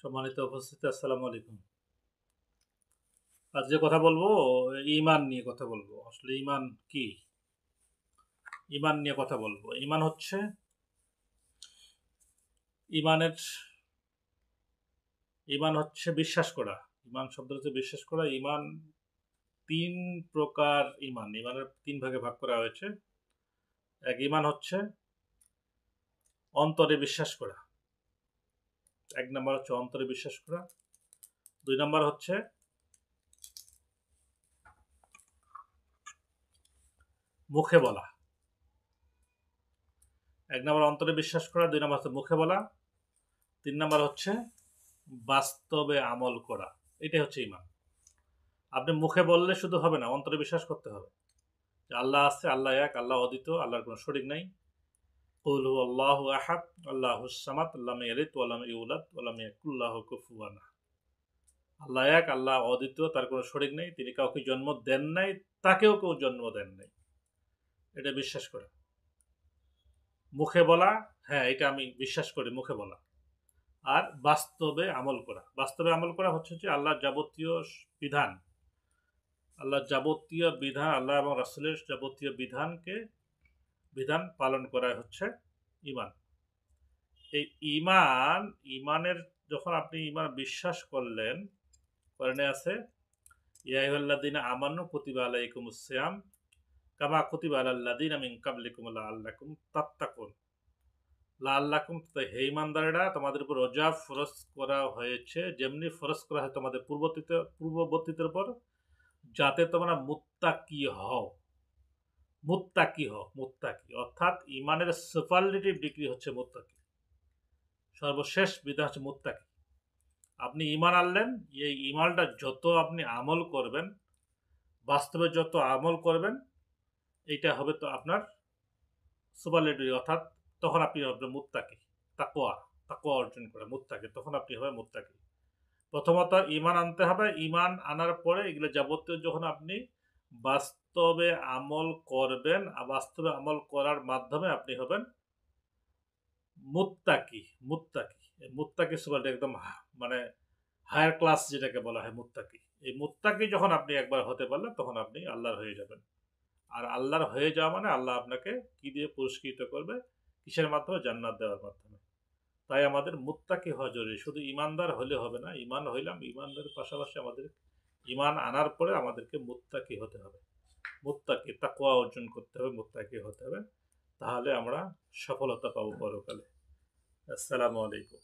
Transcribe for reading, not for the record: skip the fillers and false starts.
সম্মানিত উপস্থিতি, আসসালামু আলাইকুম। আজ যে কথা বলবো, ঈমান নিয়ে কথা বলবো। আসলে ঈমান কি? ঈমান নিয়ে কথা বলবো। ঈমান হচ্ছে ঈমানের ঈমান হচ্ছে বিশ্বাস করা। ঈমান শব্দটা হচ্ছে বিশ্বাস করা। ঈমান ৩ প্রকার ঈমান। ঈমানের ৩ ভাগে ভাগ করা হয়েছে। এক, ঈমান হচ্ছে অন্তরে বিশ্বাস করা। ১ নাম্বার হচ্ছে অন্তরে বিশ্বাস করা। ২ নাম্বার হচ্ছে মুখে বলা। ১ নাম্বার অন্তরে বিশ্বাস করা, ২ নাম্বার হচ্ছে মুখে বলা, ৩ নাম্বার হচ্ছে বাস্তবে আমল করা। এটাই হচ্ছে ঈমান। আপনি মুখে বললে শুধু হবে না, অন্তরে বিশ্বাস করতে হবে যে আল্লাহ আছে, আল্লাহ এক, আল্লাহ অদ্বিতীয়, আল্লাহর কোনো শরিক নাই। কুল হুয়াল্লাহু আহাদ, আল্লাহুস সামাদ, লাম ইয়ালিদ ওয়া লাম ইউলাদ ওয়া লাম ইয়াকুল লাহু কুফুয়ান আহাদ। আল্লাহ এক, আল্লাহ অদ্বিতীয়, তার কোনো শরিক নেই, তিনি কাউকে জন্ম দেন নাই, তাকেও কেউ জন্ম দেন নাই। এটা বিশ্বাস করে। মুখে বলা, হ্যাঁ এটা আমি বিশ্বাস করি, মুখে বলা। আর বাস্তবে আমল করা। বাস্তবে আমল করা হচ্ছে যে আল্লাহর যাবতীয় বিধান, আল্লাহর যাবতীয় বিধান, আল্লাহ এবং রাসূলের যাবতীয় বিধান পালন করা হচ্ছে ঈমান। এই ঈমানের যখন আপনি ঈমান বিশ্বাস করলেন, কোরআনে আছে ইয়া আইয়ুহাল্লাযীনা আমানু কুতিবা আলাইকুমুস সিয়াম কামা কুতিবা আলাল লাযীনা মিন ক্বাবলিকুম লাআল্লাকুম তাত্তাকুন। লাআল্লাকুম, হে ঈমানদারেরা, তোমাদের উপর রোজা ফরজ করা হয়েছে যেমনি ফরজ করা হয় তোমাদের পূর্ববর্তীদের উপর, যাতে তোমরা মুত্তাকি হও। মুত্তাকি অর্থাৎ ঈমানের সুপারলেটিভ ডিগ্রি হচ্ছে মুত্তাকি। সর্বশেষ বিধান হচ্ছে মুত্তাকি। আপনি ঈমান আনলেন, এই ঈমানটা যত আপনি আমল করবেন, বাস্তবে যত আমল করবেন, এইটা হবে তো আপনার সুপারলেটিভ, অর্থাৎ তখন আপনি হবেন মুত্তাকি। তাকওয়া অর্জন করে মুত্তাকি, তখন আপনি হবেন মুত্তাকি। প্রথমত ঈমান আনতে হবে। ঈমান আনার পরে এগুলো যাবতীয় যখন আপনি বাস্তবে আমল করবেন, বাস্তবে আমল করার মাধ্যমে আপনি হবেন মুত্তাকি সুপারলেটিভ, একদম মানে হায়ার ক্লাস যেটাকে বলা হয় মুত্তাকি। এই মুত্তাকি যখন আপনি একবার হতে পারলেন, তখন আপনি আল্লাহর হয়ে যাবেন। আর আল্লাহর হয়ে যাওয়া মানে আল্লাহ আপনাকে কি দিয়ে পুরস্কৃত করবে? কিসের মাধ্যমে? জান্নাত দেওয়ার মাধ্যমে। তাই আমাদের মুত্তাকি হওয়া জরুরি। শুধু ঈমানদার হলে হবে না। ঈমান হইলাম, ঈমানদারের পাশাপাশি আমাদের ঈমান আনার পরে আমাদেরকে মুত্তাকি হতে হবে। তাকওয়া অর্জন করতে হবে, মুত্তাকি হতে হবে। তাহলে আমরা সফলতা পাবো পরকালে। আসসালামু আলাইকুম।